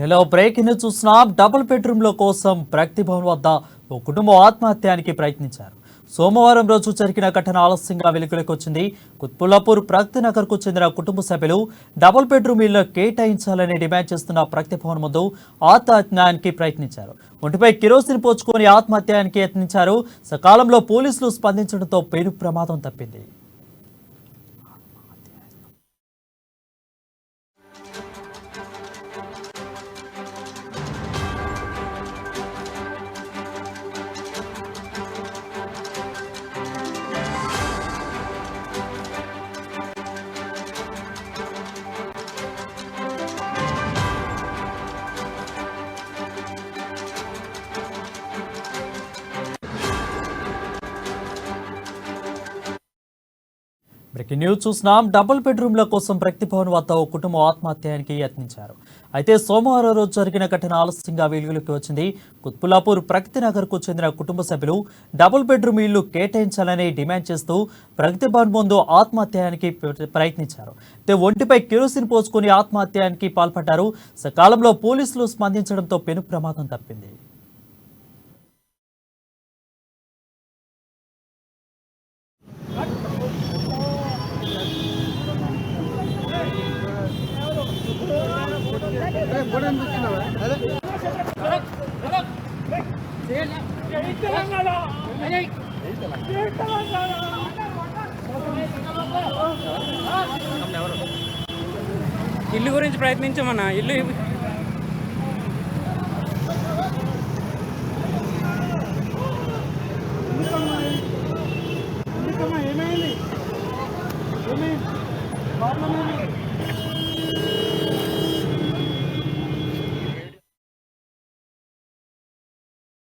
Hello breaking news చూస్తున్నాం. Double బెడ్రూమ్ల కోసం ప్రగతి భవన్ వద్ద ఓ కుటుంబం ఆత్మహత్యానికి ప్రయత్నించారు. సోమవారం రోజు జరిగిన ఘటన ఆలస్యంగా వెలుగులోకి వచ్చింది. కుత్బుల్లాపూర్ ప్రగతి నగర్ కు చెందిన కుటుంబ సభ్యులు డబుల్ బెడ్రూమ్ ఇళ్లు కేటాయించాలని డిమాండ్ చేస్తున్న ప్రగతి భవన్ ముందు ఆత్మహత్యానికి ప్రయత్నించారు. ఒంటిపై కిరోసిన్ పోచుకొని ఆత్మహత్యానికి యత్నించారు. సకాలంలో పోలీసులు స్పందించడంతో పేరు ప్రమాదం తప్పింది. బ్రేకింగ్ న్యూస్ చూస్తున్నాం. డబుల్ బెడ్రూమ్ల కోసం ప్రగతి భవన్ వద్ద ఓ కుటుంబం ఆత్మహత్యానికి యత్నించారు. అయితే సోమవారం రోజు జరిగిన ఘటన ఆలస్యంగా వెలుగులోకి వచ్చింది. కుత్బుల్లాపూర్ ప్రగతి నగర్ కు చెందిన కుటుంబ సభ్యులు డబుల్ బెడ్రూమ్ ఇళ్లు కేటాయించాలని డిమాండ్ చేస్తూ ప్రగతి భవన్ ముందు ఆత్మహత్యానికి ప్రయత్నించారు. అయితే ఒంటిపై కిరోసిన్ పోసుకొని ఆత్మహత్యానికి పాల్పడ్డారు. సకాలంలో పోలీసులు స్పందించడంతో పెను ప్రమాదం తప్పింది. ఇల్లు గురించి ప్రయత్నించమన్నా. ఇల్లు ఏమైంది ప్రాబ్లం ఏమి?